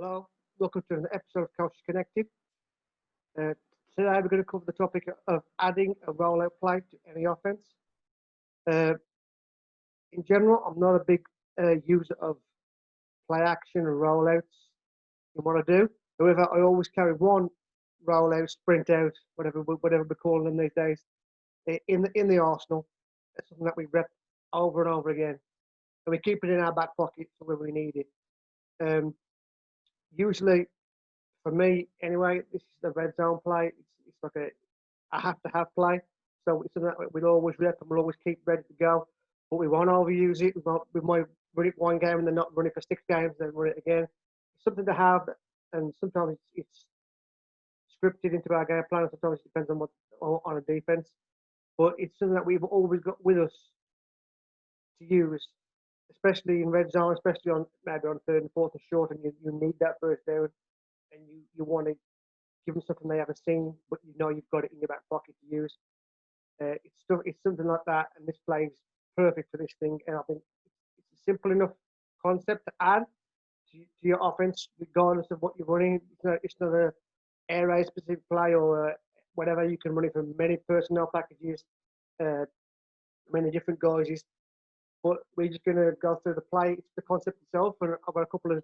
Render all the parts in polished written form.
Hello, welcome to an episode of Coaches Connected. Uh, Today we're going to cover the topic of adding a rollout play to any offense. Uh, in general, I'm not a big user of play action and rollouts in what I do. However, I always carry one rollout, sprint out, whatever we're calling them these days, in the arsenal. That's something that we rep over and over again, and we keep it in our back pocket for when we need it. Um, Usually, for me anyway, this is the red zone play. It's like a have to have play. So it's something that we'll always rep and we'll always keep ready to go. But we won't overuse it. We might run it one game and then not run it for 6 games, then run it again. It's something to have, and sometimes it's scripted into our game plan. Sometimes it depends on what on a defense. But it's something that we've always got with us to use, especially in red zone, especially on maybe on third and fourth and short, and you need that first down, and you want to give them something they haven't seen, but you know you've got it in your back pocket to use. It's something like that, and this plays perfect for this thing. And I think it's a simple enough concept to add to your offense, regardless of what you're running. It's not a air raid specific play or whatever. You can run it from many personnel packages, uh, many different guises. But we're just going to go through the play. It's the concept itself, and I've got a couple of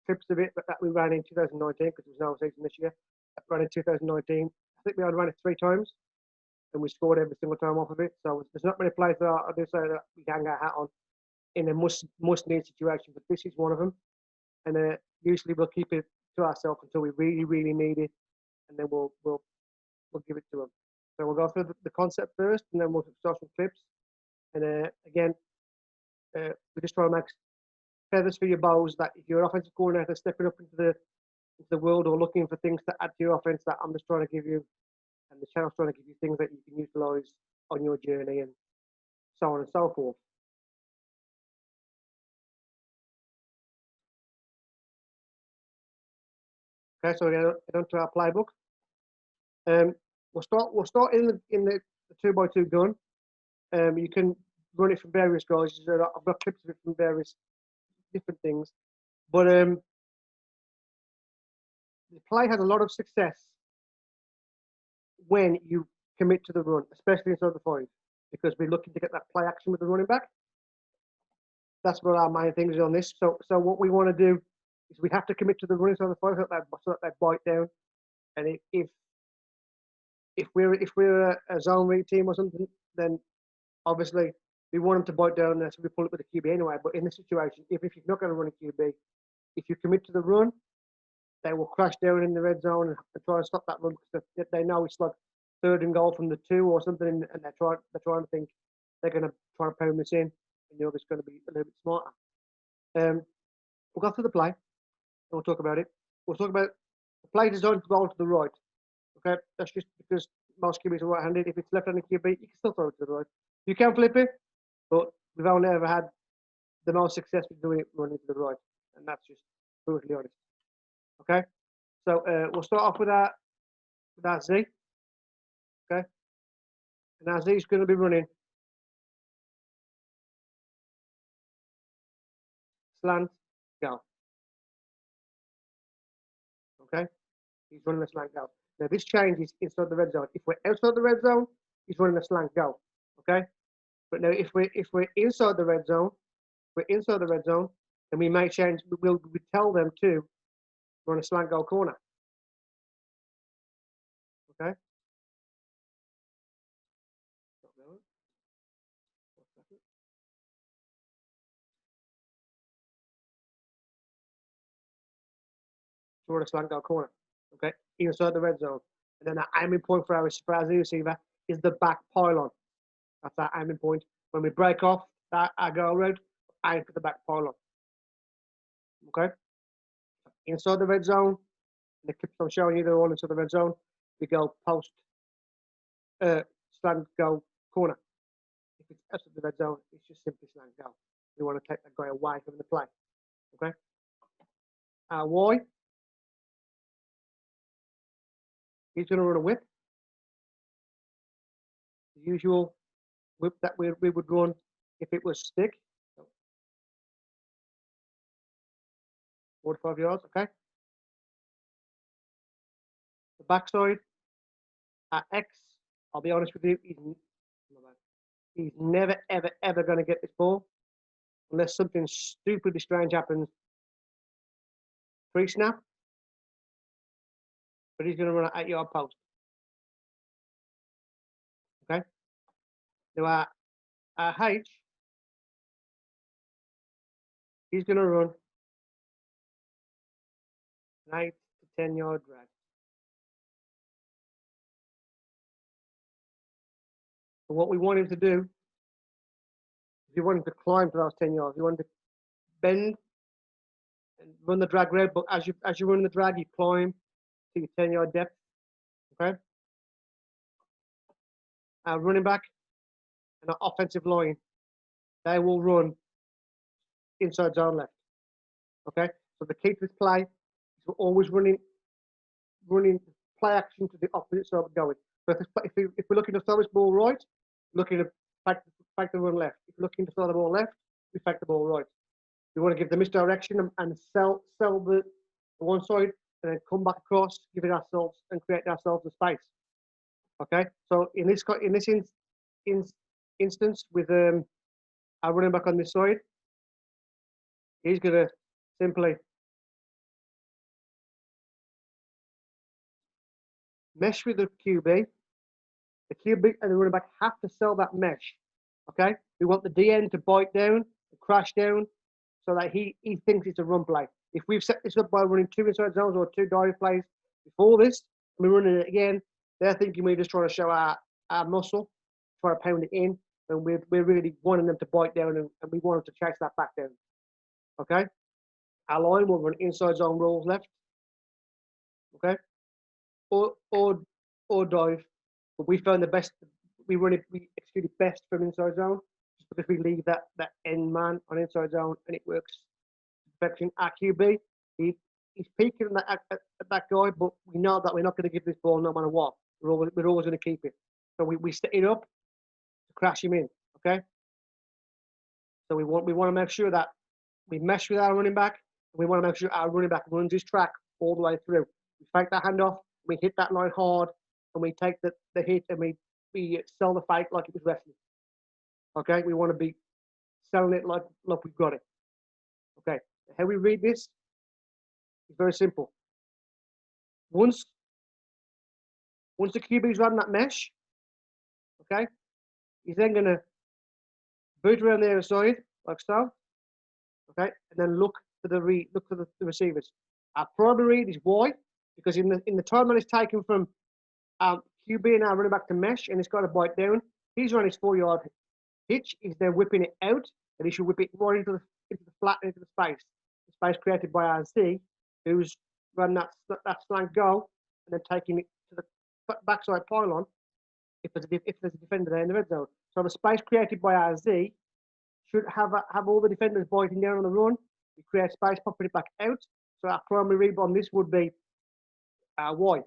clips of it that we ran in 2019 because there was no season this year. I ran in 2019. I think we only ran it 3 times, and we scored every single time off of it. So there's not many plays that I do say that we hang our hat on in a must need situation, but this is one of them. And usually we'll keep it to ourselves until we really need it, and then we'll give it to them. So we'll go through the concept first, and then we'll start some clips. And again, we just try to make feathers for your bows. That if you're an offensive coordinator stepping up into the world or looking for things to add to your offense, that I'm just trying to give you, and the channel's trying to give you things that you can utilize on your journey and so on and so forth. Okay, so we get onto our playbook. Um, we'll start in the 2x2 gun. You can run it from various guys. I've got clips of it from various different things, but the play has a lot of success when you commit to the run, especially inside the 5, because we're looking to get that play action with the running back. That's what our main things is on this. So what we want to do is we have to commit to the run inside the 5 so that they bite down. And if we're a zone read team or something, then obviously we want them to bite down, so we pull it with a QB anyway. But in this situation, if you're not going to run a QB, if you commit to the run, they will crash down in the red zone and try and stop that run because they know it's like 3rd and goal from the 2 or something, and they're trying to think they're going to try and pound this in, and you're just going to be a little bit smarter. We'll go through the play, and we'll talk about it. We'll talk about the play designed to roll to the right. Okay, that's just because most QBs are right-handed. If it's left-handed QB, you can still throw it to the right. You can flip it, but we've only ever had the most success with doing it running to the right, and that's just brutally honest. Okay, so we'll start off with our Z. Okay, and our Z is going to be running slant go. Okay, he's running a slant go. Now this changes inside the red zone. If we're outside the red zone, he's running a slant go. Okay, but now if we're inside the red zone, then we may change. We tell them to run a slant go corner. Okay. To run a slant go corner. Okay, inside the red zone, and then our aiming point for our receiver is the back pylon. That's our aiming point. When we break off that our goal route, aim for the back pylon. Okay. Inside the red zone, the clips I'm showing you, they're all inside the red zone. We go post slant go corner. If it's outside the red zone, it's just simply slant go. We want to take that guy away from the play. Okay. Y, he's going to run a whip. The usual whip that we would run if it was stick. 4 to 5 yards, okay? The backside, at X, I'll be honest with you, he's never, ever, ever going to get this ball unless something stupidly strange happens pre-snap. But he's going to run an 8-yard post. Okay? Now, our H, he's going to run an 8 to 10-yard drag. But what we want him to do is we want him to climb to those 10 yards. We want him to bend and run the drag route, but as you run the drag, you climb to your 10-yard depth. Okay? Our running back and our offensive line, they will run inside zone left. Okay? So the key to this play is we're always running play action to the opposite side of going. So if we're looking to throw this ball right, we're looking to fake the run left. If we're looking to throw the ball left, we fake the ball right. We want to give the misdirection and sell the one side and then come back across, giving ourselves and creating ourselves a space. Okay, so in this instance with our running back on this side, he's gonna simply mesh with the QB. The QB and the running back have to sell that mesh. Okay, we want the DN to bite down, to crash down, so that he thinks it's a run play. If we've set this up by running 2 inside zones or 2 dive plays before this, and we're running it again, they're thinking we're just trying to show our muscle, trying to pound it in, and we're really wanting them to bite down, and we want them to chase that back down. Okay? Our line will run inside zone rolls left. Okay? Or dive. But we found the best, we execute it best from inside zone, just because we leave that end man on inside zone, and it works perfection. Our QB, he's peaking at that guy, but we know that we're not going to give this ball no matter what. We're always going to keep it. So we set it up to crash him in. Okay. So we want to make sure that we mesh with our running back, and we want to make sure our running back runs his track all the way through. We fake that handoff, we hit that line hard, and we take the hit, and we sell the fake like it was wrestling. Okay. We want to be selling it like we've got it. Okay. How we read this is very simple. Once the QB's run that mesh, okay, he's then going to boot around the other side like so, okay, and then look for the receivers. Our primary read is Y, because in the time that it's taken from QB and our running back to mesh, and it's got to bite down, he's on his 4-yard hitch. He's then whipping it out, and he should whip it right into the flat, into the space created by our Z, who's run that slant go, and then taking it to the backside pylon if there's a defender there in the red zone. So the space created by our Z should have all the defenders biting down on the run. We create space, popping it back out. So our primary read on this would be our Y.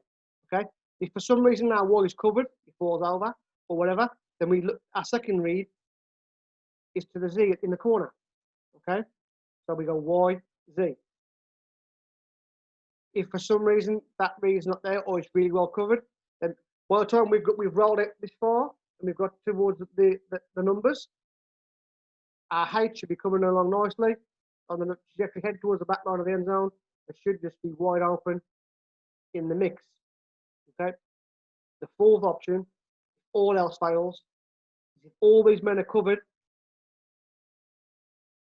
Okay. If for some reason our Y is covered, it falls over or whatever, then we look. Our second read is to the Z in the corner. Okay. So we go Y, Z. If for some reason that read is not there or it's really well covered, then by the time we've rolled it this far and we've got towards the numbers, our H should be coming along nicely. On the trajectory head towards the back line of the end zone, it should just be wide open in the mix. Okay. The fourth option, if all else fails, is if all these men are covered,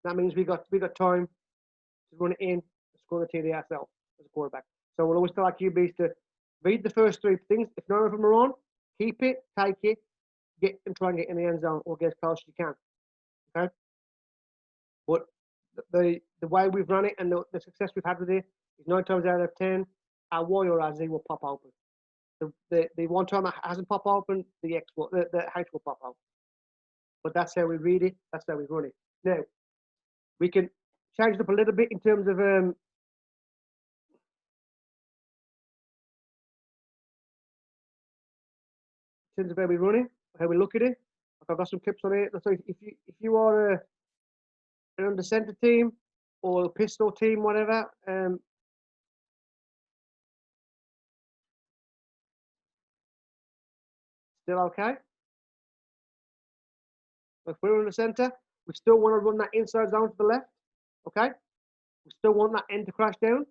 that means we got time to run it in and score the TD ourselves as a quarterback. So we'll always tell our QBs to read the first 3 things. If none of them are on, keep it, take it, get and try and get in the end zone or get as close as you can. Okay. But the way we've run it and the success we've had with it is 9 times out of 10, our Y or our Z will pop open. The one time it hasn't popped open, the H will pop open. But that's how we read it. That's how we run it. Now we can change it up a little bit in terms of how we run it, how we look at it. I've got some tips on it. So if you are an under center team, or pistol team, whatever. Still okay. If we're in the center, we still want to run that inside zone to the left. Okay. We still want that end to crash down.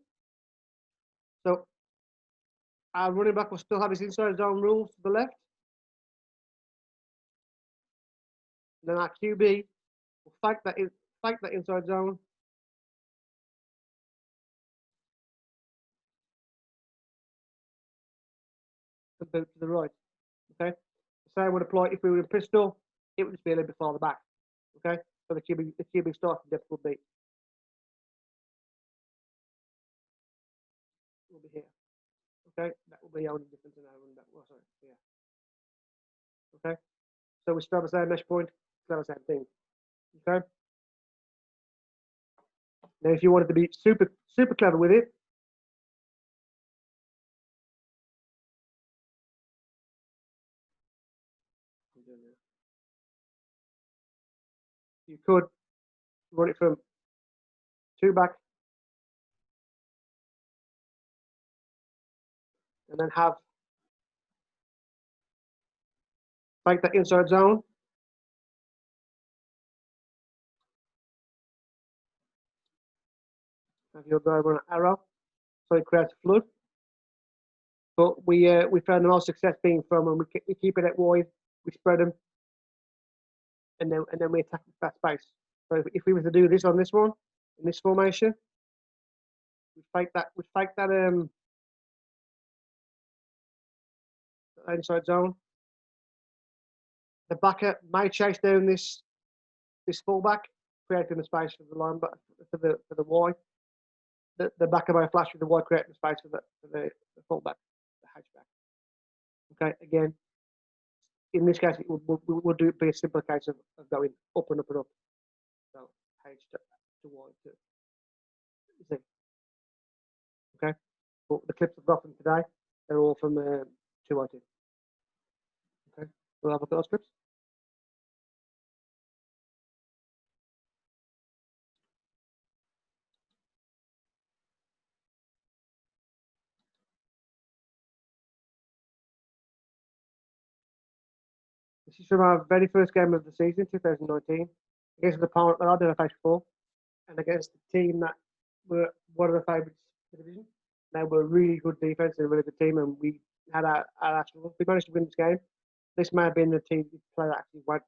So our running back will still have his inside zone rules to the left. And then our QB will fake that inside zone. And boot to the right. Okay. The same would apply if we were in pistol, it would just be a little bit farther back. Okay. So the QB starting depth will be here. Okay. That will be the only difference in our running back. Oh, sorry. Yeah. Okay. So we still have the same mesh point, still have the same thing. Okay. Now, if you wanted to be super clever with it, you could run it from 2 back and then have like that inside zone. Have your guy run an arrow, so it creates a flood. But we found the most success being from when we keep it at wide, we spread them, and then we attack that space. So if we were to do this on this one, in this formation, we fake that inside zone. The backer may chase down this fullback, creating the space for the line, but for the Y. The backer may flash with the Y, creating the space for the fullback, the hatchback. Okay, again, in this case, we'll do it be a simple case of going up and up and up. So H to Y to Z. Okay, but the clips I've got from today, they're all from 202. Okay, we'll have a look at those clips. This is from our very first game of the season, 2019, against the opponent that I did a face before, and against the team that were one of the favourites of the division. They were a really good defense and a really good team, and we had our actual. We managed to win this game. This may have been the team player that actually won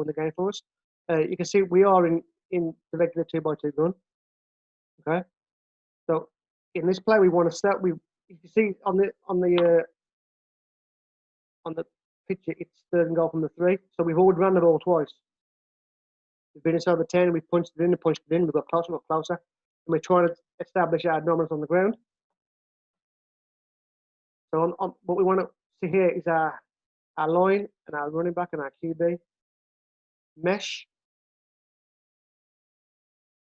the game for us. You can see we are in the regular 2x2 gun. Okay, so in this play we want to start. You can see on the picture it's third and goal from the 3. So we've already run the ball twice. We've been inside the 10, we punched it in and punched it in. We've got closer, and we're trying to establish our dominance on the ground. So what we want to see here is our line and our running back and our QB. Mesh,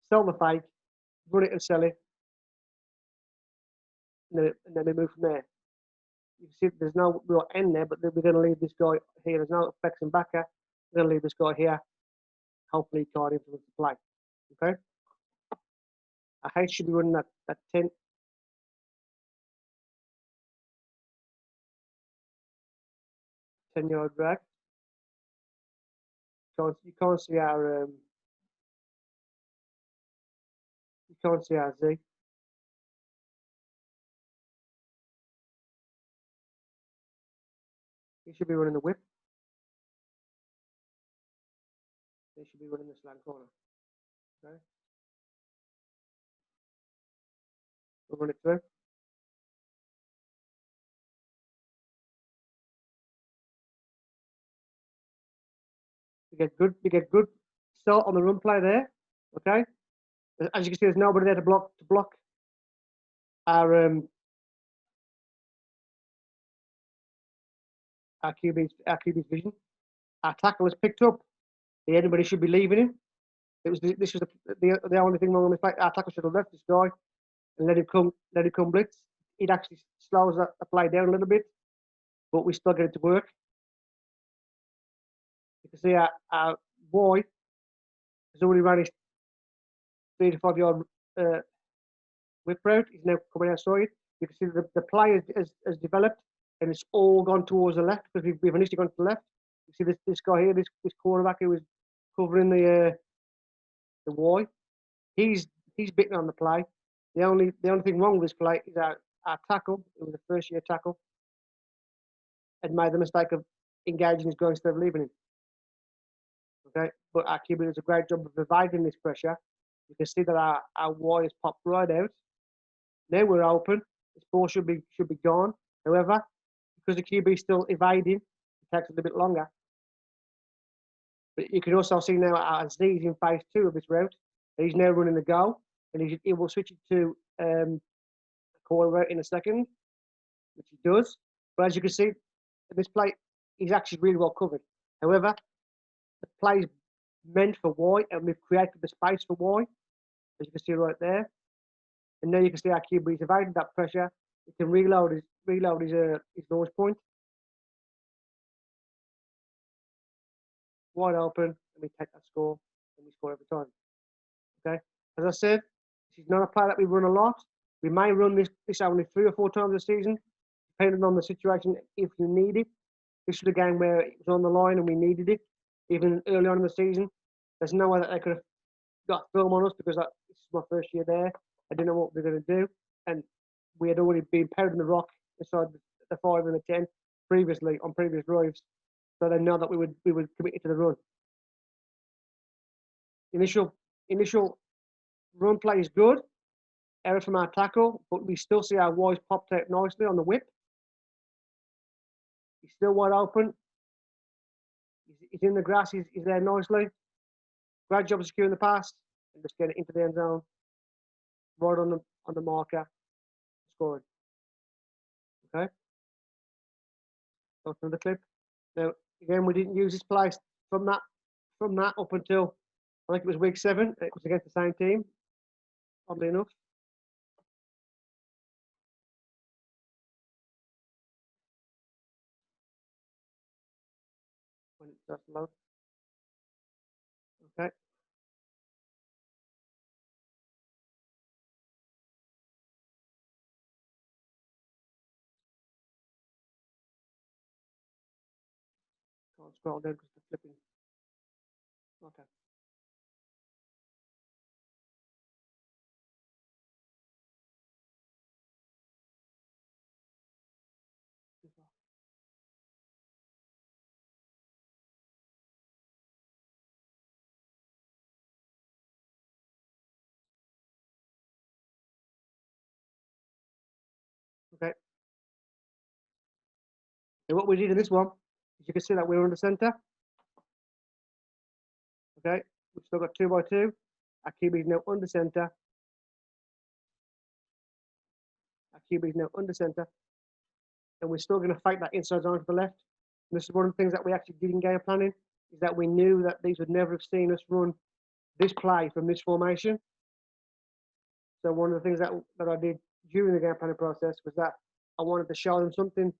sell the fake, run it and sell it, and then we move from there. You can see there's no real end there, but we're going to leave this guy here. There's no flexing backer. We're going to leave this guy here. Hopefully, he can't influence the play. Okay. Our H should be running that 10-yard drag. You can't see our Z. He should be running the whip. He should be running the slant corner. Okay. We'll run it through. We get good start on the run play there. Okay. As you can see, there's nobody there to block our QB's vision. Our tackle is picked up. Anybody should be leaving him. This was the only thing wrong on this play. Our tackle should have left this guy and let him come blitz. It actually slows the play down a little bit, but we still get it to work. You can see our Y has already ran 3 to 5 yard whip route. He's now coming outside. You can see the play has developed, and it's all gone towards the left because we've initially gone to the left. You see this guy here, this cornerback who was covering the Y. He's bitten on the play. The only thing wrong with this play is our tackle. It was a first year tackle, and made the mistake of engaging his guy instead of leaving him. Okay, but our QB does a great job of evading this pressure. You can see that our Y has popped right out. Now we're open. This ball should be gone. However, because the QB is still evading, it takes a little bit longer. But you can also see now our Z is in phase 2 of this route. He's now running the goal, and he will switch it to a corner route in a second, which he does. But as you can see, in this play, he's actually really well covered. However, the play is meant for Y, and we've created the space for Y, as you can see right there. And now you can see our QB is evading that pressure. He can reload his launch point. Wide open, and we take that score, and we score every time. Okay. As I said, this is not a play that we run a lot. We may run this only 3 or 4 times a season, depending on the situation. If you need it, this was a game where it was on the line and we needed it, even early on in the season. There's no way that they could have got film on us because this is my first year there. I didn't know what we were going to do, and we had already been pounding the rock inside the 5 and the 10 previously on previous drives, so they know that we would commit to the run. Initial run play is good. Error from our tackle, but we still see our Y's popped out nicely on the whip. He's still wide open. He's in the grass. He's there nicely. Great job of securing the pass and just getting it into the end zone. Right on the marker. Scoring. Okay. Go to another clip. Now again, we didn't use this play from that up until I think it was week 7. It was against the same team, oddly enough. When it starts to load. Okay. Can't scroll down because the flipping. Okay. Okay. And what we did in this one is you can see that we're under center. Okay. We've still got 2 by 2. Our QB is now under center. Our QB is now under center. And we're still going to fight that inside zone to the left. And this is one of the things that we actually did in game planning, is that we knew that these would never have seen us run this play from this formation. So one of the things that I did during the game planning process was that I wanted to show them something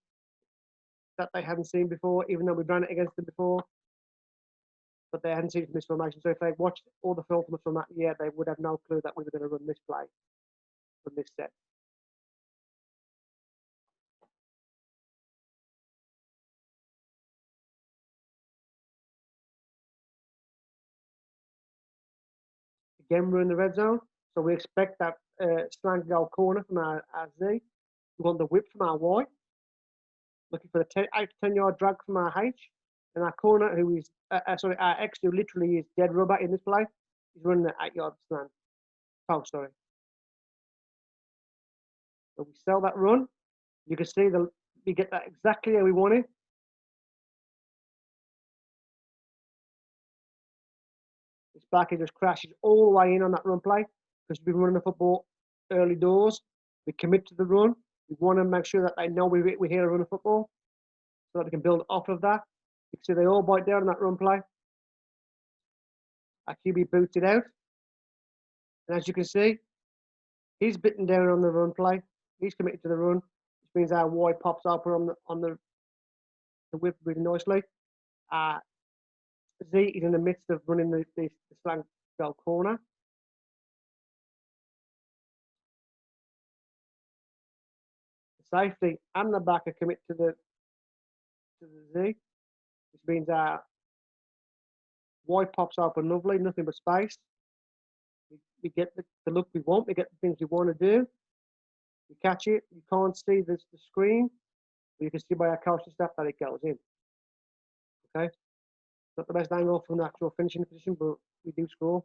that they hadn't seen before, even though we'd run it against them before, but they hadn't seen it from this formation. So if they watched all the film from that year, they would have no clue that we were going to run this play from this set. Again, we're in the red zone, so we expect that slant goal corner from our Z. We want the whip from our Y. Looking for the 8 to 10 yard drag from our H. And our corner, who is, our X, who literally is dead rubber in this play, is running the 8 yard slant. Oh, sorry. So we sell that run. You can see we get that exactly how we want it. This backer just crashes all the way in on that run play because we've been running the football early doors. We commit to the run. We want to make sure that they know we're here to run a football so that they can build off of that. You can see they all bite down on that run play. Our QB boots it out. And as you can see, he's bitten down on the run play. He's committed to the run, which means our Y pops open on the whip really nicely. Z is in the midst of running the slant goal corner. safety and the backer commit to the Z, which means our Y pops open lovely, nothing but space. We get the look we want, we get the things we want to do. We catch it, you can't see the screen, but you can see by our coaching staff that it goes in. Okay? Not the best angle from the actual finishing position, but we do score.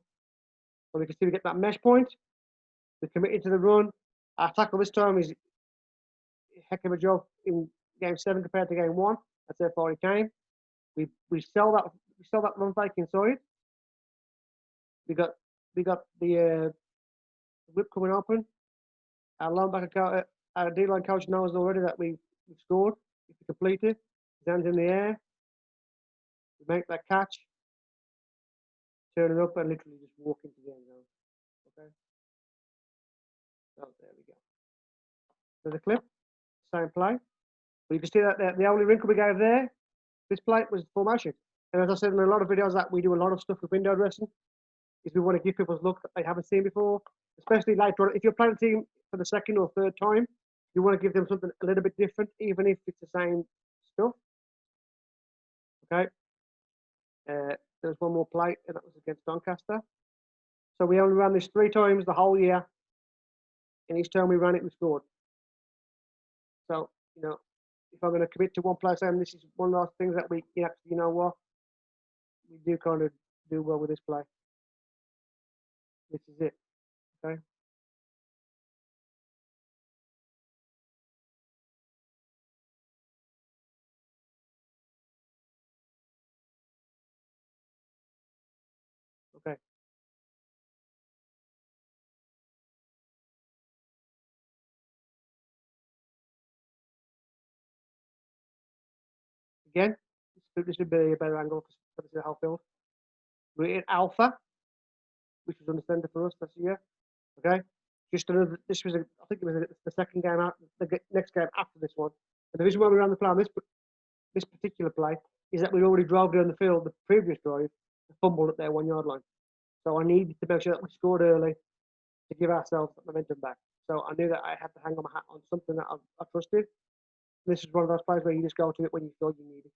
So we can see we get that mesh point. We commit into the run. Our tackle this time is a heck of a job in game 7 compared to game 1. That's how far he came. We sell that run fake inside. We got the whip coming open. Our linebacker, our D-line coach knows already that we've scored. If we complete it, his hands in the air. We make that catch, turn it up, and literally just walk into the end zone. Okay. So there we go. There's a clip, same play. But you can see that the only wrinkle we gave there, this play was formation. And as I said in a lot of videos that we do a lot of stuff with window dressing, is we want to give people a look that they haven't seen before, especially later on. If you're playing a team for the second or third time, you want to give them something a little bit different, even if it's the same stuff. Okay. There's one more play, and that was against Doncaster. So we only ran this 3 times the whole year, and each time we ran it, we scored. So, you know, if I'm going to commit to one play, and this is one of those things that we actually, you know what, we do kind of do well with this play. This is it. Okay. Okay. Again, this would be a better angle for the whole field. We're in alpha, which is understandable for us this year. Okay. Just another. This was, I think it was the second game out, the next game after this one. And the reason why we ran the play on this particular play is that we already drove down the field the previous drive, and fumbled at their 1 yard line. So I needed to make sure that we scored early to give ourselves that momentum back. So I knew that I had to hang on my hat on something that I trusted. This is one of those plays where you just go to it when you feel you need it.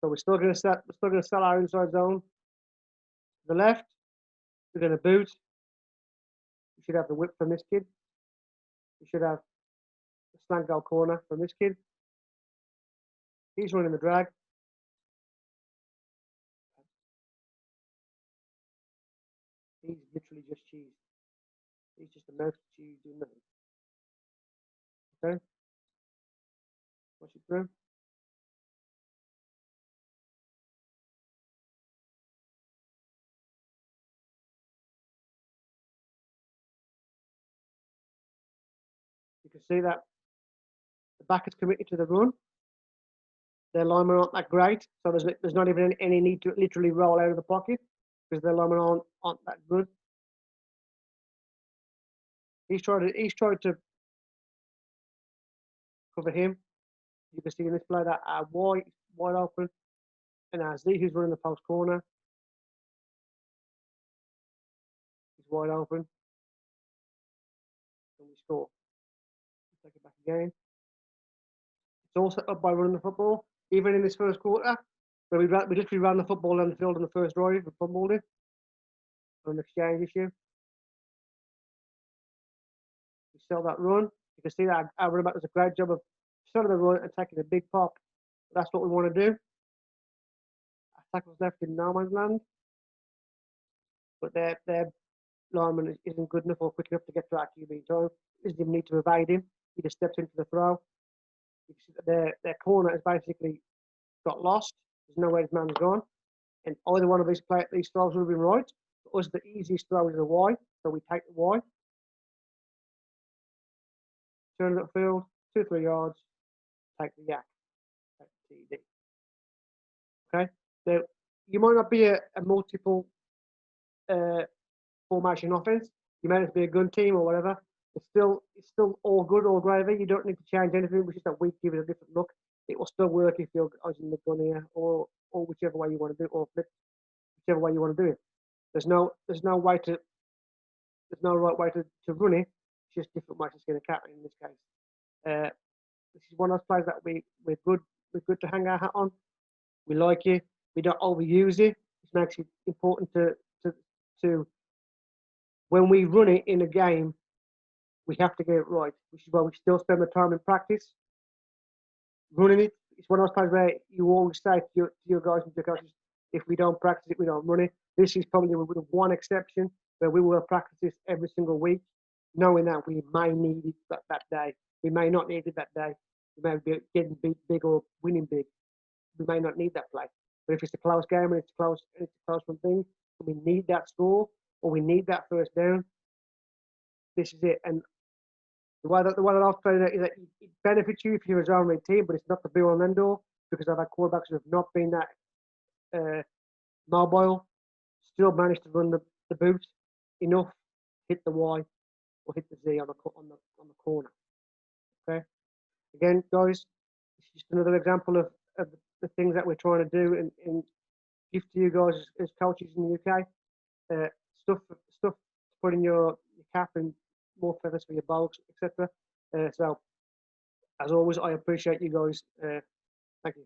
So we're still going to sell our inside zone. To the left, we're going to boot. We should have the whip from this kid. We should have the slant goal corner from this kid. He's running the drag. He's literally just cheese. He's just a mouse to cheese doing nothing. Okay? Watch it through. You can see that the back is committed to the run. Their linemen aren't that great, so there's not even any need to literally roll out of the pocket because their linemen aren't that good. He's tried to cover him. You can see in this play that our Y is wide open, and our Z, who's running the post corner, is wide open, and we score. Take it back again. It's all set up by running the football. Even in this first quarter, where we literally ran the football down the field on the first drive and fumbled it on an exchange issue. We sell that run. You can see that our running back does a great job of selling the run and taking a big pop. That's what we want to do. Our tackle's left in no man's land, but their lineman isn't good enough or quick enough to get to our QB in time. He doesn't even need to evade him. He just steps into the throw. You can see that their corner has basically got lost. There's nowhere his man's gone. And either one of these throws would have been right. For us, the easiest throw is the Y, so we take the Y. Turn it upfield, 2-3 yards, take the yak, take the TD. Okay? Now, you might not be a multiple formation offense. You may not be a gun team or whatever. It's still all good, all gravy. You don't need to change anything. It's just that we give it a different look. It will still work if you're using the gun here or whichever way you want to do it, or flip, whichever way you want to do it. There's no right way to run it. It's just different ways to skin a cat in this case. This is one of those players that we're good to hang our hat on. We like it. We don't overuse it. It makes it important to when we run it in a game, we have to get it right, which is why we still spend the time in practice running it. It's one of those times where you always say to your guys and to your coaches, if we don't practice it, we don't run it. This is probably the one exception where we will practice this every single week, knowing that we may need it that day. We may not need it that day. We may be getting big or winning big. We may not need that play. But if it's a close game and it's a close one thing, and we need that score or we need that first down, this is it. And the way that I've played it is that it benefits you if you're a zone read team, but it's not the be all and end all because I've had quarterbacks who have not been that mobile, still managed to run the boot enough, hit the Y or hit the Z on the corner. Okay. Again, guys, it's just another example of the things that we're trying to do and give to you guys as coaches in the UK. Stuff to put in your cap and more feathers for your bows, etc. So, as always, I appreciate you guys. Thank you.